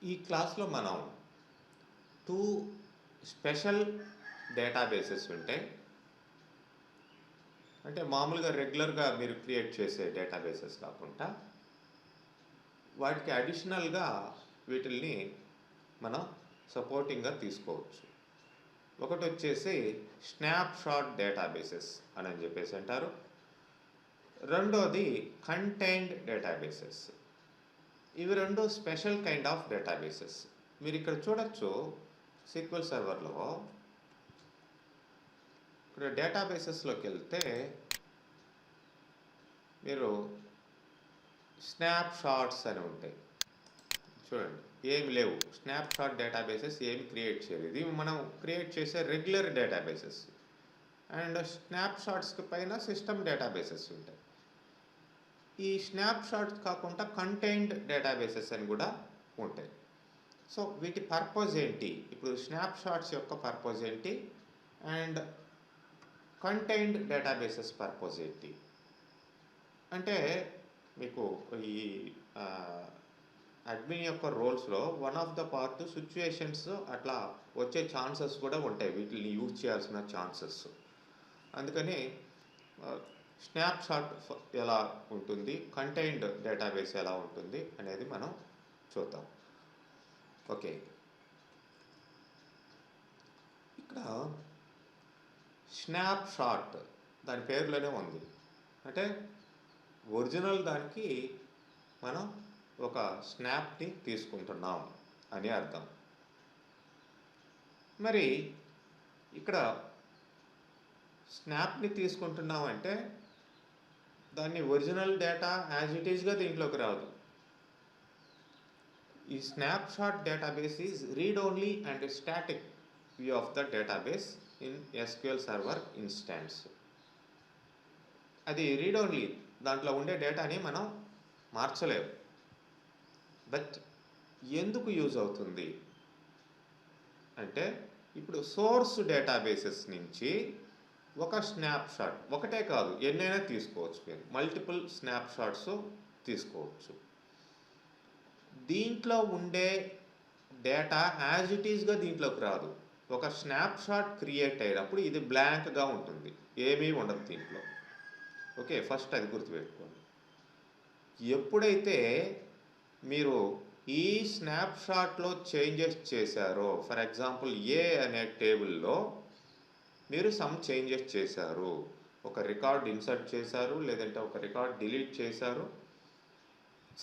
ఈ క్లాస్లో మనం 2 స్పెషల్ డేటాబేసెస్ ఉంటాయి. అంటే మామూలుగా రెగ్యులర్గా మీరు క్రియేట్ చేసే డేటాబేసెస్ కాకుండా వాటికి అడిషనల్గా వీటిల్ని మనం సపోర్టింగ్గా తీసుకోవచ్చు. ఒకటి వచ్చేసి స్నాప్ షాట్ డేటాబేసెస్ అని చెప్పేసి అంటారు. రెండోది కంటైన్డ్ డేటాబేసెస్. ఇవి రెండు స్పెషల్ కైండ్ ఆఫ్ డేటాబేసెస్. మీరు ఇక్కడ చూడొచ్చు SQL సర్వర్లో ఇక్కడ డేటాబేసెస్లోకి వెళ్తే మీరు స్నాప్ షాట్స్ అని ఉంటాయి చూడండి. ఏమి లేవు, స్నాప్ షాట్ డేటాబేసెస్ ఏమి క్రియేట్ చేయలేదు. ఇవి మనం క్రియేట్ చేసే రెగ్యులర్ డేటాబేసెస్. అండ్ స్నాప్ షాట్స్కి పైన సిస్టమ్ డేటాబేసెస్ ఉంటాయి. ఈ స్నాప్ షాట్స్ కాకుండా కంటైన్డ్ డేటాబేసెస్ అని కూడా ఉంటాయి. సో వీటి పర్పస్ ఏంటి, ఇప్పుడు స్నాప్ షాట్స్ యొక్క పర్పస్ ఏంటి అండ్ కంటైన్డ్ డేటాబేసెస్ పర్పస్ ఏంటి అంటే, మీకు ఈ అడ్మిన్ యొక్క రోల్స్లో one of the part situations అట్లా వచ్చే ఛాన్సెస్ కూడా ఉంటాయి, వీటిని యూజ్ చేయాల్సిన ఛాన్సెస్. అందుకని స్నాప్ షాట్ ఎలా ఉంటుంది, కంటైన్డ్ డేటాబేస్ ఎలా ఉంటుంది అనేది మనం చూద్దాం. ఓకే, ఇక్కడ స్నాప్ షాట్ దాని పేరులోనే ఉంది. అంటే ఒరిజినల్ దానికి మనం ఒక స్నాప్ని తీసుకుంటున్నాం అని అర్థం. మరి ఇక్కడ స్నాప్ని తీసుకుంటున్నాం అంటే దాన్ని ఒరిజినల్ డేటా యాజ్ ఇట్ ఈస్గా దీంట్లోకి రాదు. ఈ snap shot database is read only and static view of the database in SQL server instance. అది రీడ్ ఓన్లీ, దాంట్లో ఉండే డేటాని మనం మార్చలేము. బట్ ఎందుకు యూజ్ అవుతుంది అంటే, ఇప్పుడు సోర్స్ డేటాబేసెస్ నుంచి ఒక స్నాప్ షాట్, ఒకటే కాదు ఎన్నైనా తీసుకోవచ్చు, మీరు మల్టిపుల్ స్నాప్ షాట్స్ తీసుకోవచ్చు. దీంట్లో ఉండే డేటా యాజ్ ఇట్ ఈస్గా దీంట్లోకి రాదు. ఒక స్నాప్ షాట్ క్రియేట్ అయినప్పుడు ఇది బ్లాంక్గా ఉంటుంది, ఏమీ ఉండదు దీంట్లో. ఓకే, ఫస్ట్ అది గుర్తుపెట్టుకోండి. ఎప్పుడైతే మీరు ఈ స్నాప్ షాట్లో చేంజెస్ చేశారో, ఫర్ ఎగ్జాంపుల్ ఏ అనే టేబుల్లో మీరు సమ్ చేంజెస్ చేశారు, ఒక రికార్డ్ ఇన్సర్ట్ చేశారు, లేదంటే ఒక రికార్డ్ డిలీట్ చేశారు,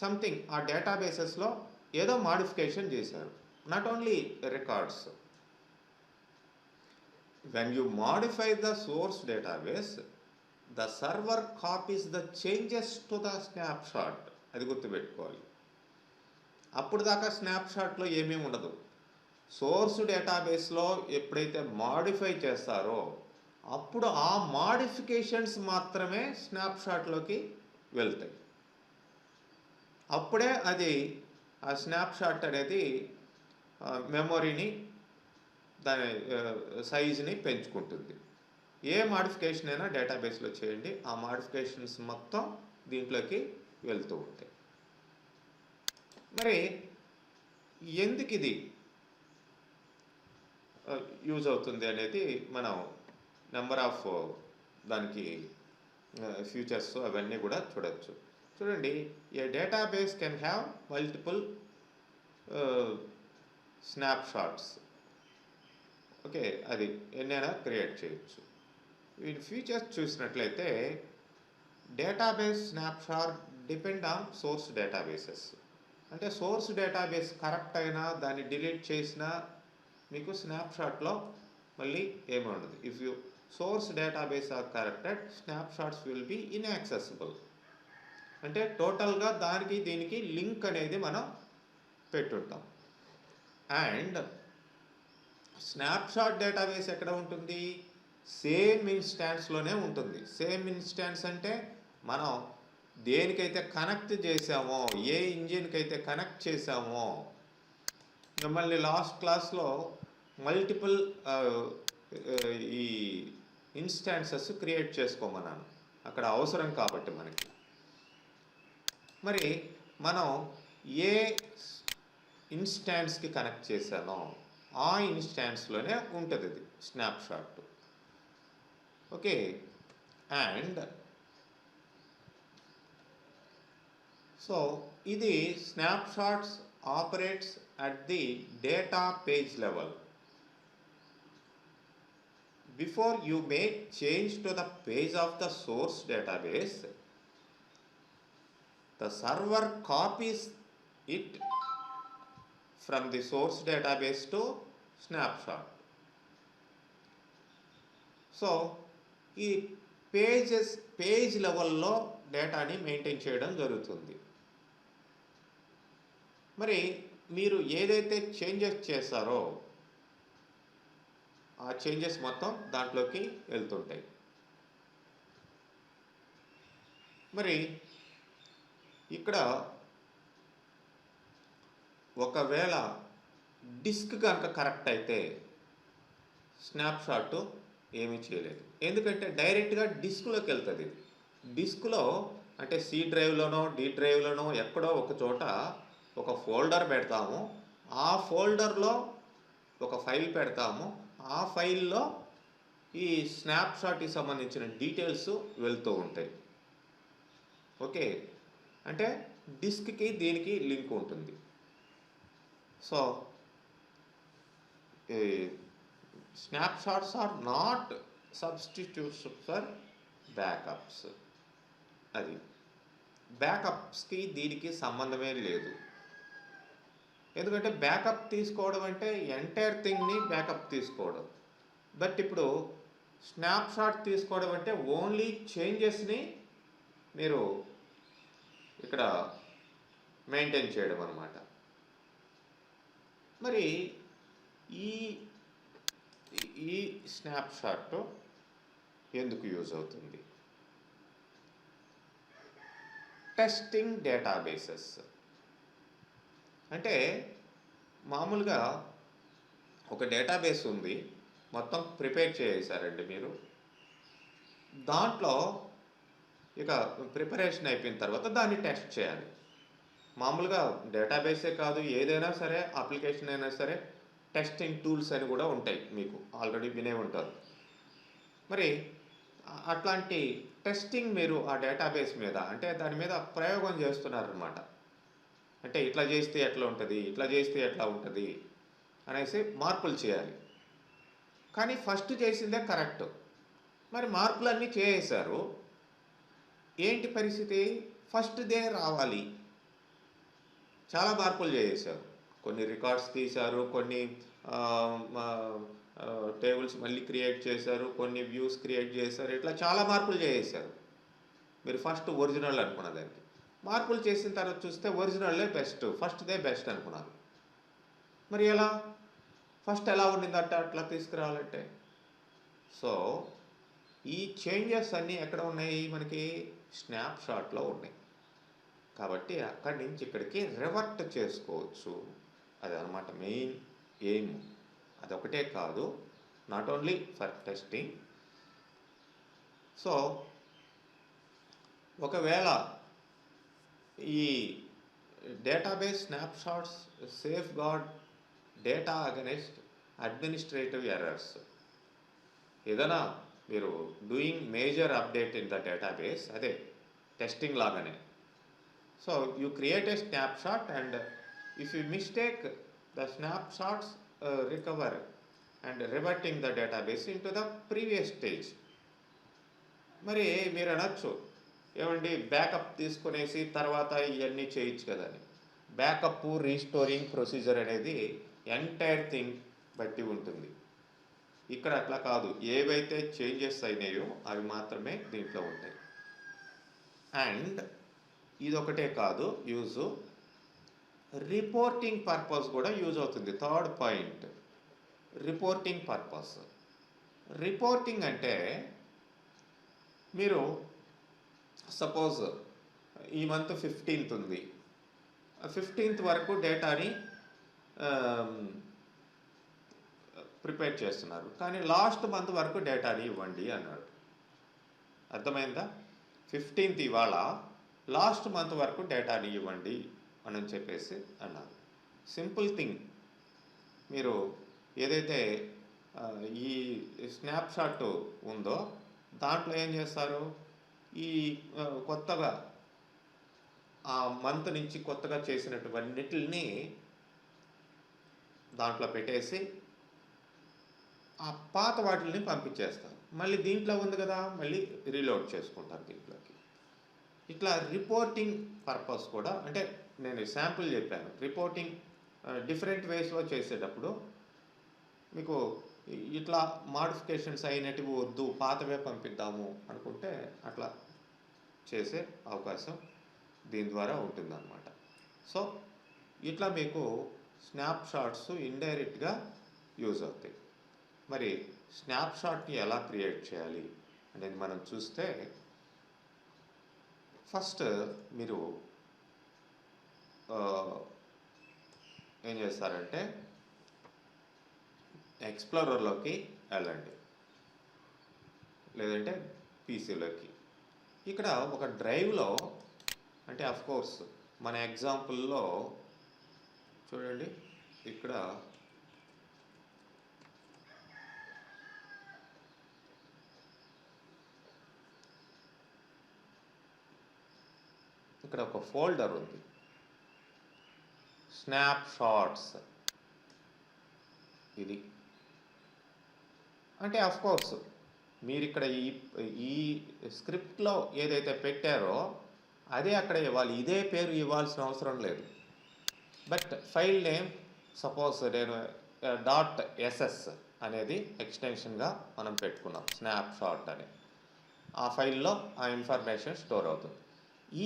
సంథింగ్ ఆ డేటాబేసెస్లో ఏదో మాడిఫికేషన్ చేశారు, not only records. When you modify the source database, the server copies the changes to the snap shot. అది గుర్తుపెట్టుకోవాలి. అప్పుడు దాకా స్నాప్ షాట్లో ఏమీ ఉండదు. సోర్స్ డేటాబేస్లో ఎప్పుడైతే మాడిఫై చేస్తారో అప్పుడు ఆ మాడిఫికేషన్స్ మాత్రమే స్నాప్ షాట్లోకి వెళ్తాయి. అప్పుడే అది ఆ స్నాప్ షాట్ అనేది మెమొరీని, దాని సైజుని పెంచుకుంటుంది. ఏ మాడిఫికేషన్ అయినా డేటాబేస్లో చేయండి, ఆ మాడిఫికేషన్స్ మొత్తం దీంట్లోకి వెళ్తూ ఉంటాయి. మరి ఎందుకు ఇది యూజ్ అవుతుంది అనేది మనం నెంబర్ ఆఫ్ దానికి ఫ్యూచర్స్ అవన్నీ కూడా చూడొచ్చు. చూడండి, a database can have multiple snapshots. Okay, అది ఎన్నైనా క్రియేట్ చేయొచ్చు. వీటి ఫీచర్స్ చూసినట్లయితే database snapshot depend on source databases. అంటే సోర్స్ డేటాబేస్ కరెక్ట్ అయినా దాన్ని డిలీట్ చేసినా మీకు స్నాప్ షాట్లో మళ్ళీ ఏమి ఉండదు. If you source database are corrected, snapshots will be inaccessible. అంటే టోటల్గా దానికి దీనికి లింక్ అనేది మనం పెట్టుంటాం. అండ్ స్నాప్ షాట్ డేటాబేస్ ఎక్కడ ఉంటుంది, సేమ్ ఇన్స్టాన్స్లోనే ఉంటుంది. సేమ్ ఇన్స్టాన్స్ అంటే మనం దేనికైతే కనెక్ట్ చేసామో, ఏ ఇంజిన్కి అయితే కనెక్ట్ చేసామో, మిమ్మల్ని లాస్ట్ క్లాస్లో మల్టిపుల్ ఈ ఇన్స్టాన్సెస్ క్రియేట్ చేసుకోమన్నాను, అక్కడ అవసరం కాబట్టి మనకి. మరి మనం ఏ ఇన్స్టాన్స్కి కనెక్ట్ చేశానో ఆ ఇన్స్టాన్స్లోనే ఉంటుంది ఇది స్నాప్షాట్. ఓకే, అండ్ సో ఇది snapshots operates at the data page level. Before you make change to the page of the source database, the server copies it from the source database to snapshot. So ఈ page లెవెల్లో డేటాని maintain చేయడం జరుగుతుంది. మరి మీరు ఏదైతే changes చేశారో ఆ చేంజెస్ మొత్తం దాంట్లోకి వెళ్తుంటాయి. మరి ఇక్కడ ఒకవేళ డిస్క్ కనుక కరెక్ట్ అయితే స్నాప్షాట్ ఏమీ చేయలేదు, ఎందుకంటే డైరెక్ట్గా డిస్క్లోకి వెళ్తుంది. ఇది డిస్క్లో అంటే సి డ్రైవ్లోనో డి డ్రైవ్లోనో ఎక్కడో ఒక చోట ఒక ఫోల్డర్ పెడతాము, ఆ ఫోల్డర్లో ఒక ఫైల్ పెడతాము, ఆ ఫైల్లో ఈ స్నాప్షాట్కి సంబంధించిన డీటెయిల్స్ వెళ్తూ ఉంటాయి. ఓకే, అంటే డిస్క్కి దీనికి లింక్ ఉంటుంది. So snapshots are not substitutes for backups. అది బ్యాకప్స్కి దీనికి సంబంధమే లేదు. ఎందుకంటే బ్యాకప్ తీసుకోవడం అంటే ఎంటైర్ థింగ్ని బ్యాకప్ తీసుకోవడం, బట్ ఇప్పుడు స్నాప్షాట్ తీసుకోవడం అంటే ఓన్లీ చేంజెస్ని మీరు ఇక్కడ మెయింటైన్ చేయడం అన్నమాట. మరి ఈ స్నాప్షాట్ ఎందుకు యూజ్ అవుతుంది? టెస్టింగ్ డేటాబేసెస్ అంటే మామూలుగా ఒక డేటాబేస్ ఉంది, మొత్తం ప్రిపేర్ చేసేసారండి మీరు. దాంట్లో ఇక ప్రిపరేషన్ అయిపోయిన తర్వాత దాన్ని టెస్ట్ చేయాలి. మామూలుగా డేటాబేసే కాదు, ఏదైనా సరే అప్లికేషన్ అయినా సరే టెస్టింగ్ టూల్స్ అని కూడా ఉంటాయి, మీకు ఆల్రెడీ వినే ఉంటారు. మరి అట్లాంటి టెస్టింగ్ మీరు ఆ డేటాబేస్ మీద అంటే దాని మీద ప్రయోగం చేస్తున్నారనమాట. అంటే ఇట్లా చేస్తే ఎట్లా ఉంటుంది, ఇట్లా చేస్తే ఎట్లా ఉంటుంది అనేసి మార్పులు చేయాలి. కానీ ఫస్ట్ చేసిందే కరెక్ట్, మరి మార్పులన్నీ చేసేశారు, ఏంటి పరిస్థితి? ఫస్ట్దే రావాలి. చాలా మార్పులు చేసేశారు, కొన్ని రికార్డ్స్ తీశారు, కొన్ని టేబుల్స్ మళ్ళీ క్రియేట్ చేశారు, కొన్ని వ్యూస్ క్రియేట్ చేశారు, ఇట్లా చాలా మార్పులు చేసేశారు. మీరు ఫస్ట్ ఒరిజినల్ అనుకున్న దానికి మార్పులు చేసిన తర్వాత చూస్తే ఒరిజినల్లే బెస్ట్, ఫస్ట్దే బెస్ట్ అనుకున్నారు. మరి ఎలా ఫస్ట్ ఎలా ఉండిందంటే అట్లా తీసుకురావాలంటే? సో ఈ చేంజెస్ అన్నీ ఎక్కడ ఉన్నాయి? మనకి స్నాప్షాట్లో ఉన్నాయి. కాబట్టి అక్కడి నుంచి ఇక్కడికి రివర్ట్ చేసుకోవచ్చు. అది అన్నమాట మెయిన్ ఎయిమ్. అదొకటే కాదు, not only for testing. So ఒకవేళ ఈ database snapshots safeguard data against administrative errors. ఏదైనా మీరు doing major update in the database, అదే టెస్టింగ్ లాగానే. So you create a snapshot and if you mistake the snapshots recover and reverting the database into the previous stage. మరి మీరు అనొచ్చు, ఏమండి backup తీసుకునేసి తర్వాత ఇవన్నీ చేయొచ్చు కదా అని. బ్యాకప్ రీస్టోరింగ్ ప్రొసీజర్ అనేది ఎంటైర్ థింగ్ బట్టి ఉంటుంది. ఇక్కడ అట్లా కాదు, ఏవైతే చేంజెస్ అయినాయో అవి మాత్రమే దీంట్లో ఉంటాయి. అండ్ ఇదొకటే కాదు, యూజు రిపోర్టింగ్ పర్పస్ కూడా యూజ్ అవుతుంది. Third point, reporting purpose. Reporting అంటే మీరు సపోజ్ ఈ మంత్ 15th ఉంది, 15th వరకు డేటాని ప్రిపేర్ చేస్తున్నారు, కానీ లాస్ట్ మంత్ వరకు డేటాని ఇవ్వండి అన్నాడు. అర్థమైందా? 15th ఇవాళ, లాస్ట్ మంత్ వరకు డేటాని ఇవ్వండి అని చెప్పేసి అన్నారు. Simple thing. మీరు ఏదైతే ఈ స్నాప్షాట్ ఉందో దాంట్లో ఏం చేస్తారు, ఈ కొత్తగా ఆ మంత్ నుంచి కొత్తగా చేసినటువన్నిటిని దాంట్లో పెట్టేసి ఆ పాత వాటిని పంపించేస్తారు. మళ్ళీ దీంట్లో ఉంది కదా, మళ్ళీ రీలోడ్ చేసుకుంటారు దీంట్లోకి. ఇట్లా రిపోర్టింగ్ పర్పస్ కూడా, అంటే నేను శాంపుల్ చెప్పాను. రిపోర్టింగ్ డిఫరెంట్ వేస్లో చేసేటప్పుడు మీకు ఇట్లా మాడిఫికేషన్స్ అయినటివి వద్దు, పాతవే పంపిద్దాము అనుకుంటే అట్లా చేసే అవకాశం దీని ద్వారా ఉంటుందన్నమాట. సో ఇట్లా మీకు స్నాప్షాట్స్ ఇండైరెక్ట్గా యూజ్ అవుతాయి. మరి స్నాప్షాట్ని ఎలా క్రియేట్ చేయాలి అనేది మనం చూస్తే, ఫస్ట్ మీరు ఏం చేస్తారంటే ఎక్స్ప్లోరర్లోకి వెళ్ళండి, లేదంటే పీసీలోకి. ఇక్కడ ఒక డ్రైవ్లో, అంటే కోర్స్ మన ఎగ్జాంపుల్లో చూడండి, ఇక్కడ ఒక ఫోల్డర్ ఉంది, స్నాప్షాట్స్. ఇది అంటే కోర్స్ మీరు ఇక్కడ ఈ స్క్రిప్ట్లో ఏదైతే పెట్టారో అదే అక్కడ ఇవ్వాలి, ఇదే పేరు ఇవ్వాల్సిన అవసరం లేదు. బట్ ఫైల్ నేమ్ సపోజ్ నేను .ss అనేది ఎక్స్టెన్షన్గా మనం పెట్టుకున్నాం, స్నాప్షాట్ అని. ఆ ఫైల్లో ఆ ఇన్ఫర్మేషన్ స్టోర్ అవుతుంది.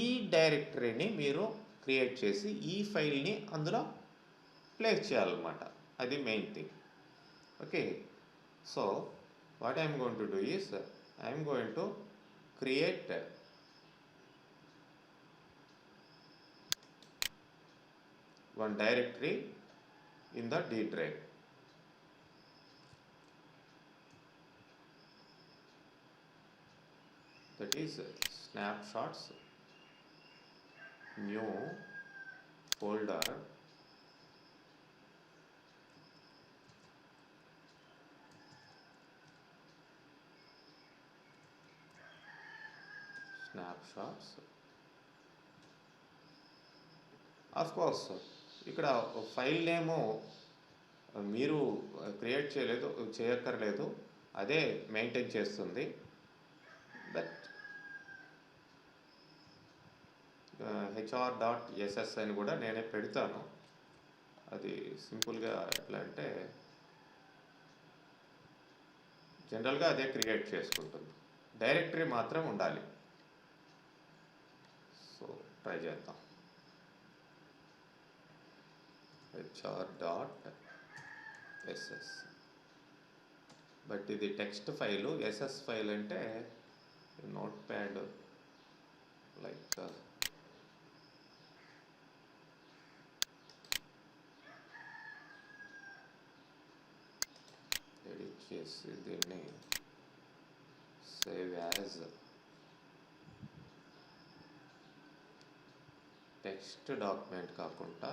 ఈ డైరెక్టరీని మీరు క్రియేట్ చేసి ఈ ఫైల్ని అందులో ప్లేస్ చేయాలన్నమాట. అది main thing. Okay, so what I am going to do is, I am going to create one directory in the D drive. That is snapshots, new folder, snapshots. Of course ఇక్కడ file నేము మీరు create చేయక్కర్లేదు, అదే maintain చేస్తుంది. But HR.ss అని కూడా నేనే పెడతాను. అది సింపుల్గా ఎట్లా అంటే జనరల్గా అదే క్రియేట్ చేసుకుంటుంది, డైరెక్టరీ మాత్రం ఉండాలి. సో ట్రై చేద్దాం. HR.ss, బట్ ఇది టెక్స్ట్ ఫైలు. SS ఫైల్ అంటే నోట్ ప్యాడ్ లైక్ ఎడిట్ చేసి దీన్ని సేవ్ యాజ్ టెక్స్ట్ డాక్యుమెంట్ కాకుండా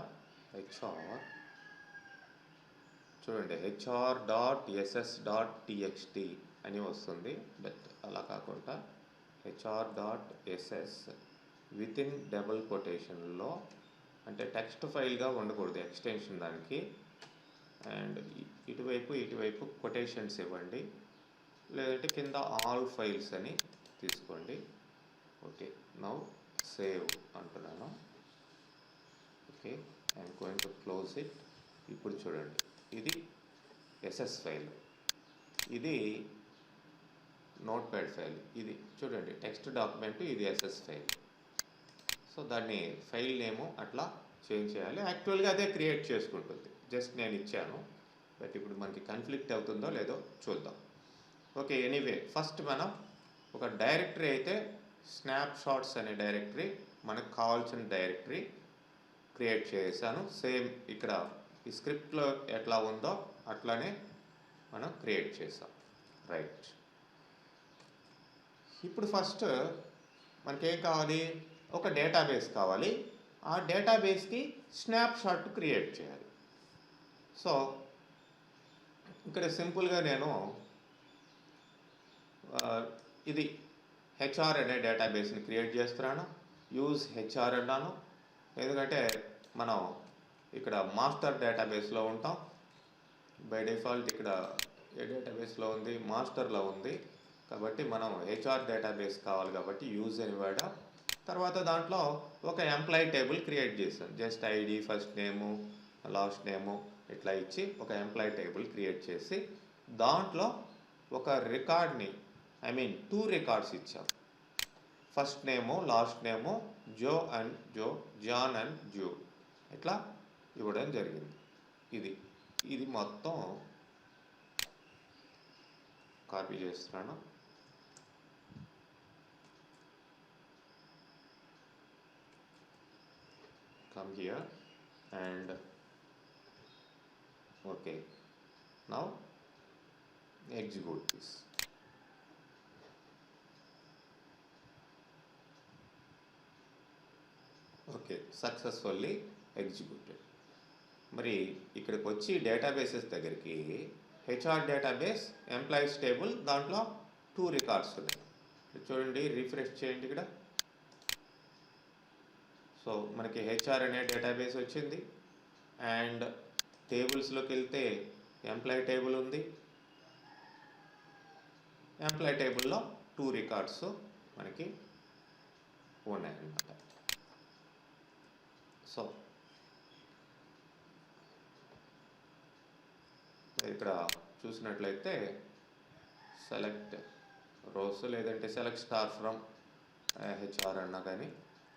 చూడండి HR.ss.txt అని వస్తుంది. బట్ అలా కాకుండా HR.ss వితిన్ డబుల్ కొటేషన్లో, అంటే టెక్స్ట్ ఫైల్గా ఉండకూడదు ఎక్స్టెన్షన్ దానికి. అండ్ ఇటువైపు కొటేషన్స్ ఇవ్వండి, లేదంటే కింద ఆల్ ఫైల్స్ అని తీసుకోండి. ఓకే, నౌ సేవ్ అంటున్నాను. Okay, I'm going to close it. ఇప్పుడు చూడండి, ఇది SS ఫైల్, ఇది నోట్ ప్యాడ్ ఫైల్. ఇది చూడండి టెక్స్ట్ డాక్యుమెంట్, ఇది SS ఫైల్. సో దాన్ని ఫైల్ నేము అట్లా చేంజ్ చేయాలి. యాక్చువల్గా అదే క్రియేట్ చేసుకుంటుంది, జస్ట్ నేను ఇచ్చాను. బట్ ఇప్పుడు మనకి కాన్ఫ్లిక్ట్ అవుతుందో లేదో చూద్దాం. ఓకే, ఎనీవే ఫస్ట్ మనం ఒక డైరెక్టరీ అయితే స్నాప్షాట్స్ అనే డైరెక్టరీ, మనకు కావాల్సిన డైరెక్టరీ క్రియేట్ చేశాను. సేమ్ ఇక్కడ ఈ స్క్రిప్ట్లో ఎట్లా ఉందో అట్లానే మనం క్రియేట్ చేసాం. రైట్, ఇప్పుడు ఫస్ట్ మనకేం కావాలి, ఒక డేటాబేస్ కావాలి. ఆ డేటాబేస్కి స్నాప్షాట్ క్రియేట్ చేయాలి. సో ఇక్కడ సింపుల్గా నేను ఇది హెచ్ఆర్ అనే డేటాబేస్ని క్రియేట్ చేస్తున్నాను. యూజ్ హెచ్ఆర్ అన్నాను ఎందుకంటే మనం ఇక్కడ మాస్టర్ డేటాబేస్లో ఉంటాం. బై డిఫాల్ట్ ఇక్కడ ఏ డేటాబేస్లో ఉంది, మాస్టర్లో ఉంది కాబట్టి మనం హెచ్ఆర్ డేటాబేస్ కావాలి కాబట్టి యూజ్ అని వాడా. తర్వాత దాంట్లో ఒక ఎంప్లాయీ టేబుల్ క్రియేట్ చేశాను. Just ID, first name, last name ఇట్లా ఇచ్చి ఒక ఎంప్లాయీ టేబుల్ క్రియేట్ చేసి దాంట్లో ఒక రికార్డ్ని టూ రికార్డ్స్ ఇచ్చాం. First name, last name, Joe and Joe, John and Joe ఇట్లా ఇవ్వడం జరిగింది. ఇది మొత్తం కాపీ చేస్తున్నాను. Come here and okay, now execute this. Okay, successfully executed. మరి ఇక్కడికి వచ్చి డేటాబేసెస్ దగ్గరికి హెచ్ఆర్ డేటాబేస్, ఎంప్లాయీస్ టేబుల్, దాంట్లో 2 రికార్డ్స్ ఉన్నాయి. చూడండి, రిఫ్రెష్ చేయండి ఇక్కడ. సో మనకి హెచ్ఆర్ అనే డేటాబేస్ వచ్చింది అండ్ టేబుల్స్లోకి వెళ్తే ఎంప్లాయీ టేబుల్ ఉంది. ఎంప్లాయీ టేబుల్లో 2 రికార్డ్స్ మనకి ఉన్నాయన్నమాట. సో ఇక్కడ చూసినట్లయితే సెలెక్ట్ రోస్ లేదంటే సెలెక్ట్ స్టార్ ఫ్రమ్ హెచ్ఆర్ అన్నా కానీ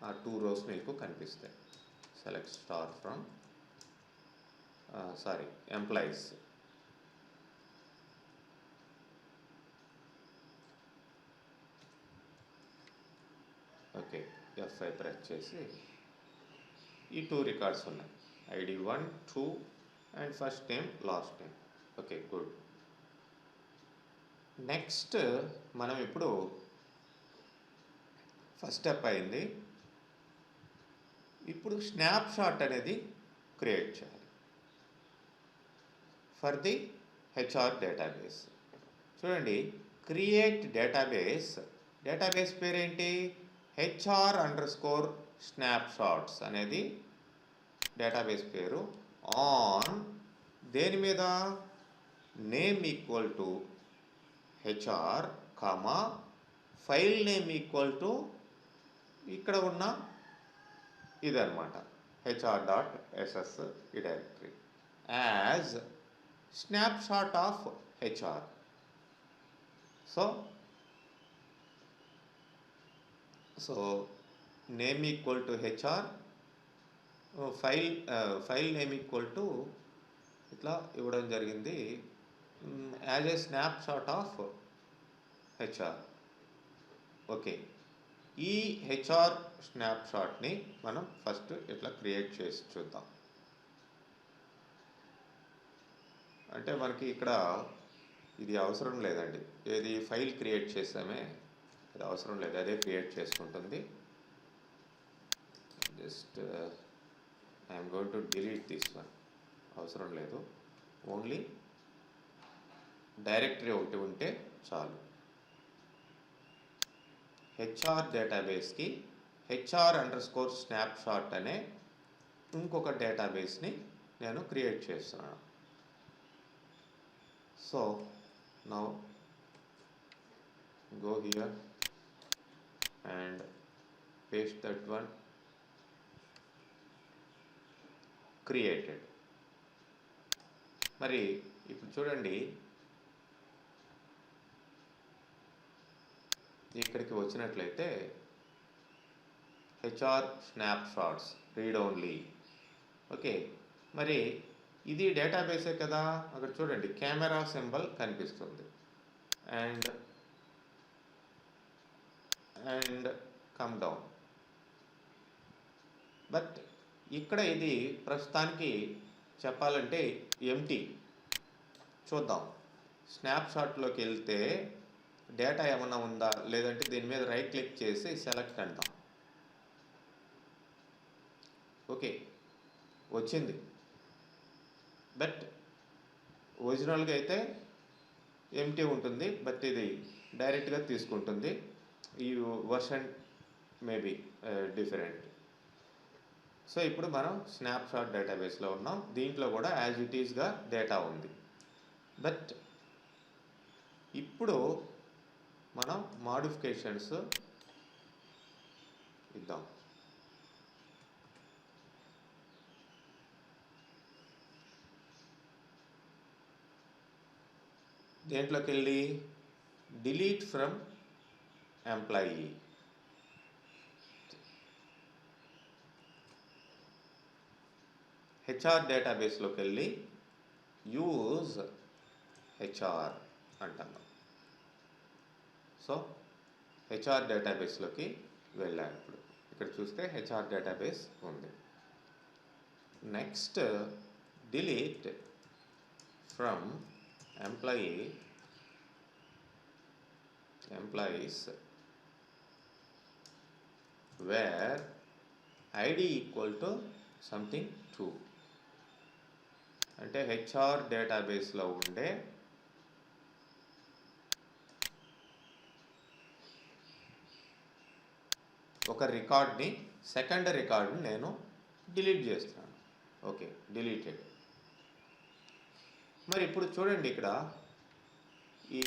ఆ 2 రోస్ మీకు కనిపిస్తాయి. Select star from employees. Okay, F5 press చేసి ఈ 2 రికార్డ్స్ ఉన్నాయి. ID 1, 2 and first name, last name. Okay, good. Next మనం ఇప్పుడు ఫస్ట్ స్టెప్ అయింది. ఇప్పుడు స్నాప్షాట్ అనేది క్రియేట్ చేయాలి ఫర్ ది హెచ్ఆర్ డేటాబేస్. చూడండి, క్రియేట్ డేటాబేస్. డేటాబేస్ పేరేంటి? HR_snapshots అనేది డేటాబేస్ పేరు. ఆన్ దేని మీద? Name equal to HR comma file name equal to ఇక్కడ ఉన్న ఇదన్నమాట, HR.ss ఈ directory as snapshot of HR. So name equal to HR, file name equal to ఇట్లా ఇవ్వడం జరిగింది as a snapshot of HR. Okay, ఈ హెచ్ఆర్ స్నాప్షాట్ని మనం first ఇట్లా క్రియేట్ చేసి చూద్దాం. అంటే మనకి ఇక్కడ ఇది అవసరం లేదండి, ఏది ఫైల్ క్రియేట్ చేసామే అది అవసరం లేదు, అదే క్రియేట్ చేసుకుంటుంది. Just I'm going to delete this one, అవసరం లేదు. ఓన్లీ డైరెక్టరీ ఒకటి ఉంటే చాలు. హెచ్ఆర్ డేటాబేస్కి HR_snapshot అనే ఇంకొక డేటాబేస్ని నేను క్రియేట్ చేస్తున్నాను. So now go here and paste that one. Created. మరి ఇప్పుడు చూడండి, ఇక్కడికి వచ్చినట్లయితే HR snapshots read only. Okay, మరి ఇది డేటాబేసే కదా. అక్కడ చూడండి కెమెరా సింబల్ కనిపిస్తుంది అండ్ కమ్ డౌన్. బట్ ఇక్కడ ఇది ప్రస్తుతానికి చెప్పాలంటే ఎంటీ. చూద్దాం, స్నాప్షాట్లోకి వెళ్తే డేటా ఏమన్నా ఉందా లేదంటే దీని మీద రైట్ క్లిక్ చేసి సెలెక్ట్ అంటాం. ఓకే, వచ్చింది. బట్ ఒరిజినల్గా అయితే ఎంటీ ఉంటుంది, బట్ ఇది డైరెక్ట్గా తీసుకుంటుంది. ఈ వర్షన్ మేబీ డిఫరెంట్. సో ఇప్పుడు మనం స్నాప్షాట్ డేటాబేస్లో ఉన్నాం. దీంట్లో కూడా యాజ్ ఇట్ ఈస్గా డేటా ఉంది. బట్ ఇప్పుడు మనం మాడిఫికేషన్స్ ఇద్దాం. దేంట్లోకి వెళ్ళి డిలీట్ ఫ్రమ్ ఎంప్లాయీ. హెచ్ఆర్ డేటాబేస్లోకి వెళ్ళి యూజ్ హెచ్ఆర్ అంటున్నాం. సో హెచ్ఆర్ డేటాబేస్లోకి వెళ్ళాను. ఇప్పుడు ఇక్కడ చూస్తే హెచ్ఆర్ డేటాబేస్ ఉంది. Next delete from employees wear ID equal to something 2. అంటే హెచ్ఆర్ డేటాబేస్లో ఉండే ఒక రికార్డ్ని, సెకండ్ రికార్డ్ని నేను డిలీట్ చేస్తున్నాను. Okay, deleted. మరి ఇప్పుడు చూడండి, ఇక్కడ ఈ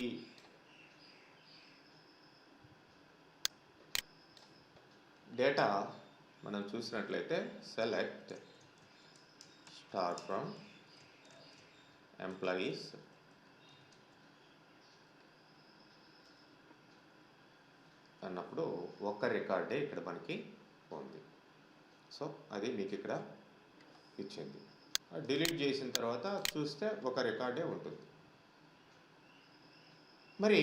డేటా మనం చూసినట్లయితే సెలెక్ట్ స్టార్ ఫ్రమ్ ఎంప్లాయీస్ అన్నప్పుడు ఒక్క రికార్డే ఇక్కడ మనకి ఉంది. సో అది మీకు ఇక్కడ ఇచ్చింది. డిలీట్ చేసిన తర్వాత చూస్తే ఒక రికార్డే ఉంటుంది. మరి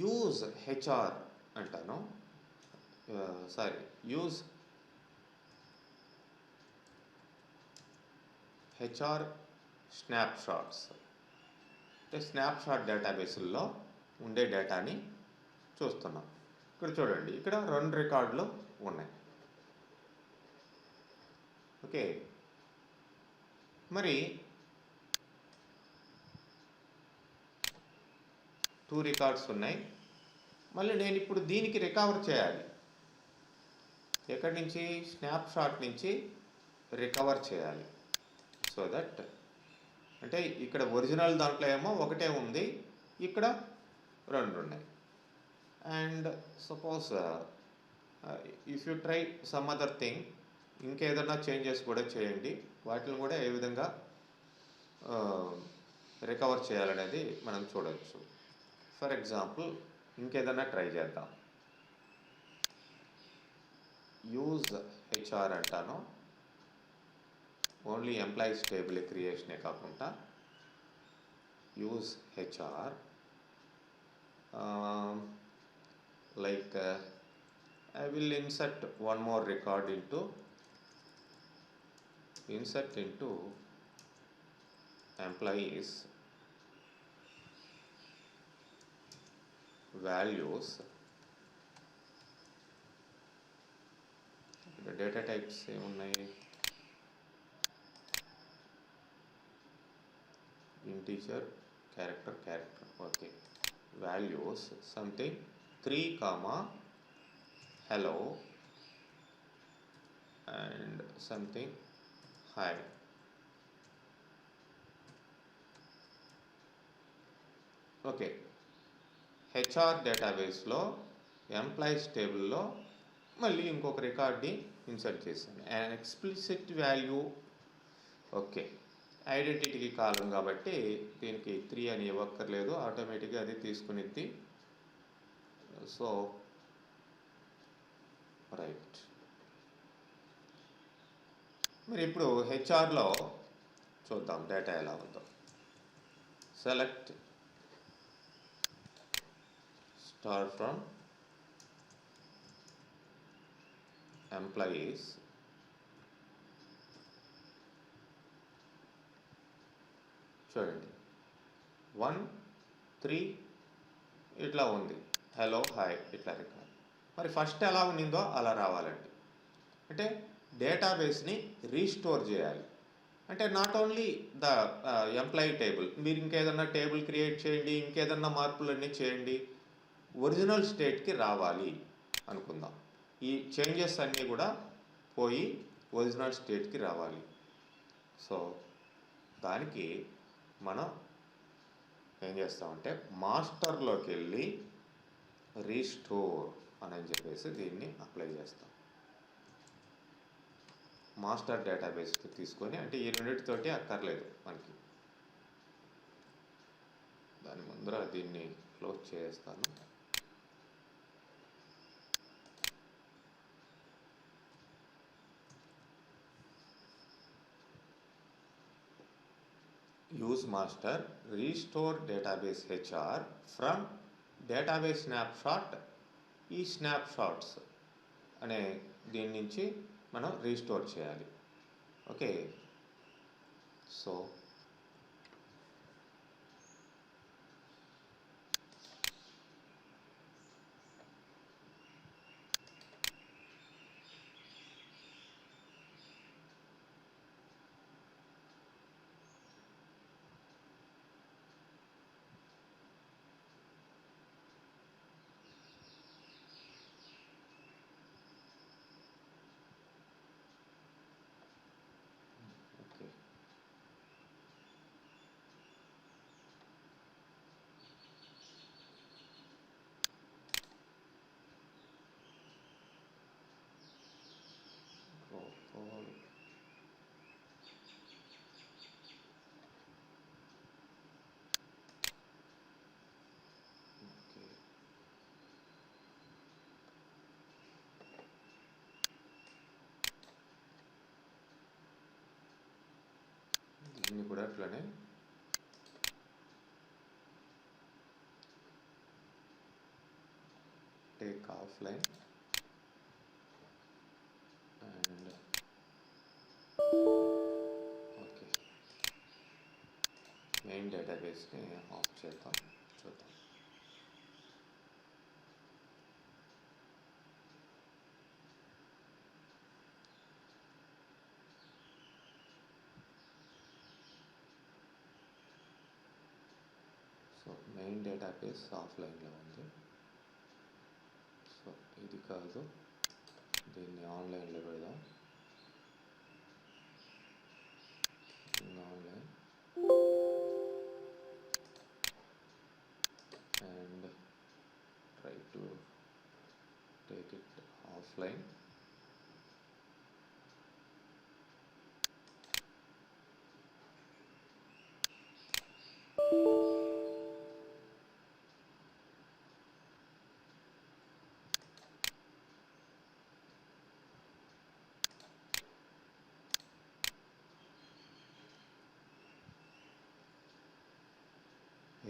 యూజ్ హెచ్ఆర్ అంటాను, యూజ్ హెచ్ఆర్ స్నాప్షాట్స్. అంటే స్నాప్షాట్ డేటాబేస్ల్లో ఉండే డేటాని చూస్తున్నాం. ఇక్కడ చూడండి, ఇక్కడ 2 రికార్డులు ఉన్నాయి. ఓకే, మరి 2 రికార్డ్స్ ఉన్నాయి. మళ్ళీ నేను ఇప్పుడు దీనికి రికవర్ చేయాలి. ఎక్కడి నుంచి? స్నాప్షాట్ నుంచి రికవర్ చేయాలి. సో దట్ అంటే ఇక్కడ ఒరిజినల్ దాంట్లో ఏమో ఒకటే ఉంది, ఇక్కడ 2 ఉన్నాయి. And suppose if you try some other thing, ఇంకేదన్నా చేంజెస్ కూడా చేయండి. వాటిని కూడా ఏ విధంగా రికవర్ చేయాలనేది మనం చూడవచ్చు. ఫర్ ఎగ్జాంపుల్ ఇంకేదన్నా ట్రై చేద్దాం. యూజ్ హెచ్ఆర్ అంటాను, ఓన్లీ ఎంప్లాయీస్ టేబుల్ క్రియేషనే కాకుండా use HR like I will insert one more record into employees values. The data types ఏమున్నాయి? Integer, character. Okay, values something 3, hello and something hi. Okay, HR డేటాబేస్లో employees టేబుల్లో మళ్ళీ ఇంకొక రికార్డ్ని insert చేశాను. And explicit value. Okay, ఐడెంటిటీకి కాలం కాబట్టి దీనికి 3 అని ఇవ్వక్కర్లేదు, ఆటోమేటిక్గా అది తీసుకునిద్ది. So right. మరి ఇప్పుడు హెచ్ఆర్లో చూద్దాం డేటా ఎలా ఉందో. సెలెక్ట్ స్టార్ ఫ్రమ్ ఎంప్లాయీస్ చూడండి 1, 3 ఇట్లా ఉంది. హలో హాయ్ ఇట్లా రికార్డ్. మరి ఫస్ట్ ఎలా ఉన్నిందో అలా రావాలండి. అంటే డేటాబేస్ని రీస్టోర్ చేయాలి. అంటే not only the employee table, మీరు ఇంకేదన్నా టేబుల్ క్రియేట్ చేయండి, ఇంకేదన్నా మార్పులన్నీ చేయండి, ఒరిజినల్ స్టేట్కి రావాలి అనుకుందాం. ఈ చేంజెస్ అన్నీ కూడా పోయి ఒరిజినల్ స్టేట్కి రావాలి. సో దానికి మనం ఏం చేస్తామంటే మాస్టర్లోకి వెళ్ళి రీస్టోర్ అని చెప్పేసి దీన్ని అప్లై చేస్తాం. మాస్టర్ డేటాబేస్కి తీసుకొని, అంటే ఈ రెండింటితోటి అక్కర్లేదు మనకి. దాని ముందర దీన్ని క్లోజ్ చేస్తాను. Use master restore database HR from database snapshot. ఈ స్నాప్షాట్స్ అనే దీని నుంచి మనం రీస్టోర్ చేయాలి. ఓకే, సో ఓకే, ప్రొపోల్ ఓకే. దీన్ని కూడా అట్లనే take offline and okay, main డేటాబేస్ని ఆఫ్ చేద్దాం. చూద్దాం. సో మెయిన్ డేటాబేస్ ఆఫ్లైన్లో ఉంది. సో ఇది కాదు, దీన్ని ఆన్లైన్లో పెడదాం. Online and try to take it offline.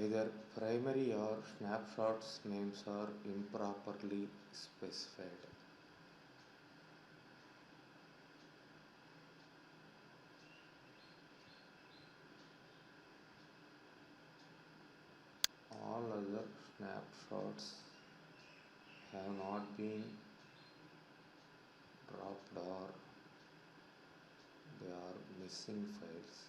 Either primary or snapshots names are improperly specified. All other snapshots have not been dropped or they are missing files.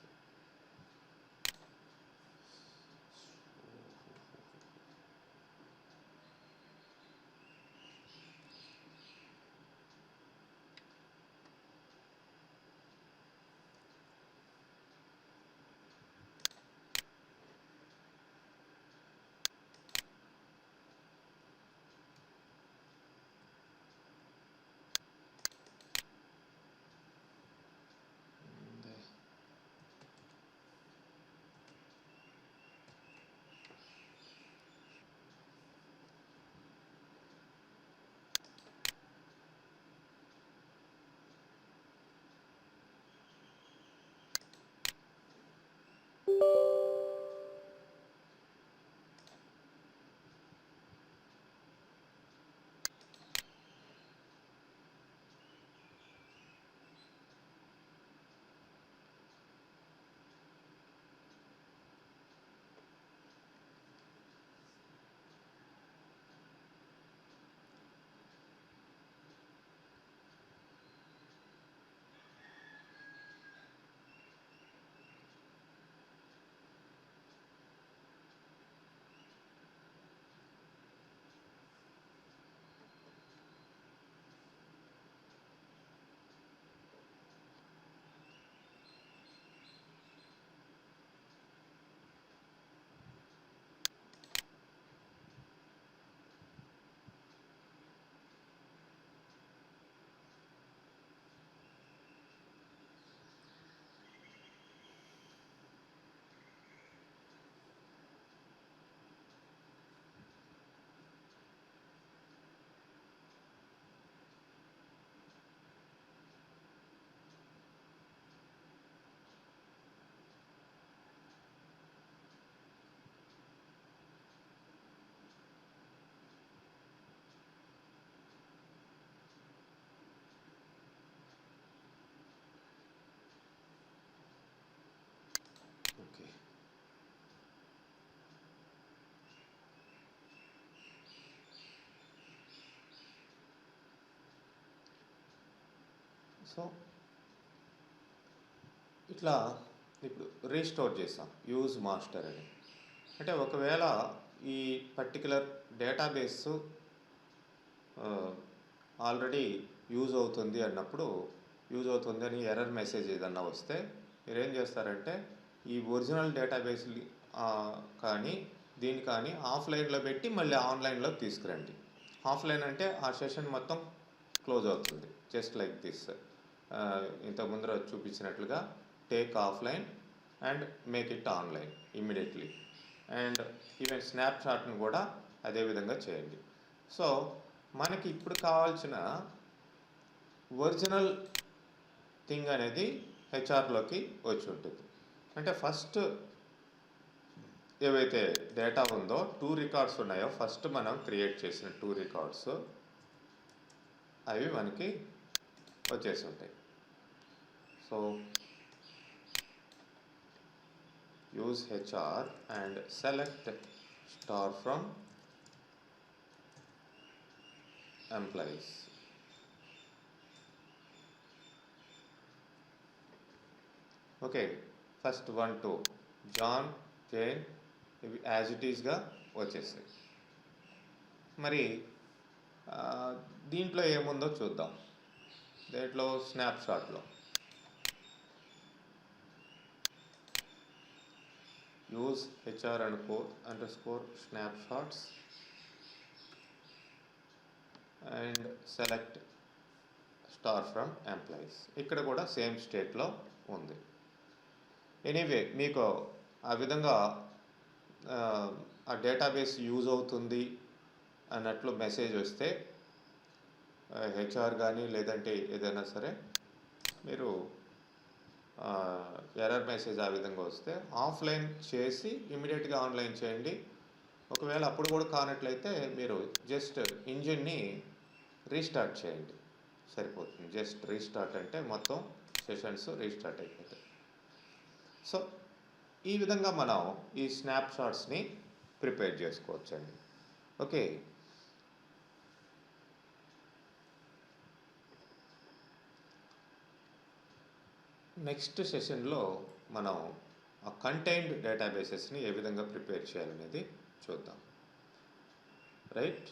So ఇట్లా ఇప్పుడు restore చేసాం యూజ్ మాస్టర్ అని. అంటే ఒకవేళ ఈ particular database already use అవుతుంది అన్నప్పుడు, use అవుతుంది అని ఎర్రర్ మెసేజ్ ఏదన్నా వస్తే మీరేం చేస్తారంటే ఈ ఒరిజినల్ డేటాబేస్ కానీ దీన్ని కానీ ఆఫ్లైన్లో పెట్టి మళ్ళీ ఆన్లైన్లో తీసుకురండి. ఆఫ్లైన్ అంటే ఆ సెషన్ మొత్తం క్లోజ్ అవుతుంది. జస్ట్ లైక్ దిస్, ఇంత ముందర చూపించినట్లుగా take offline and make it online immediately. And even స్నాప్షాట్ను కూడా అదే విధంగా చేయండి. సో మనకి ఇప్పుడు కావాల్సిన ఒరిజినల్ థింగ్ అనేది హెచ్ఆర్లోకి వచ్చి ఉంటుంది. అంటే ఫస్ట్ ఏవైతే డేటా ఉందో 2 రికార్డ్స్ ఉన్నాయో, ఫస్ట్ మనం క్రియేట్ చేసిన 2 రికార్డ్స్ అవి మనకి వచ్చేసి ఉంటాయి. So use HR and select star from employees. Okay, first 1, 2 John, Jane ఇవి యాజ్ ఇట్ ఈస్గా వచ్చేసాయి. మరి దీంట్లో ఏముందో చూద్దాం. దీంట్లో స్నాప్షాట్లో use HR underscore snapshots and select star from employees. ఇక్కడ కూడా సేమ్ స్టేట్లో ఉంది. ఎనీవే మీకు ఆ విధంగా ఆ డేటాబేస్ యూజ్ అవుతుంది అన్నట్లు మెసేజ్ వస్తే హెచ్ఆర్ కానీ లేదంటే ఏదైనా సరే మీరు ఎర్రర్ మెసేజ్ ఆ విధంగా వస్తే ఆఫ్లైన్ చేసి ఇమీడియట్గా ఆన్లైన్ చేయండి. ఒకవేళ అప్పుడు కూడా కానట్లయితే మీరు జస్ట్ ఇంజిన్ని రీస్టార్ట్ చేయండి, సరిపోతుంది. జస్ట్ రీస్టార్ట్ అంటే మొత్తం సెషన్స్ రీస్టార్ట్ అయిపోతాయి. సో ఈ విధంగా మనం ఈ స్నాప్షాట్స్ని ప్రిపేర్ చేసుకోవచ్చండి. ఓకే, నెక్స్ట్ సెషన్లో మనం ఆ కంటైన్డ్ డేటాబేసెస్ని ఏ విధంగా ప్రిపేర్ చేయాలనేది చూద్దాం. రైట్.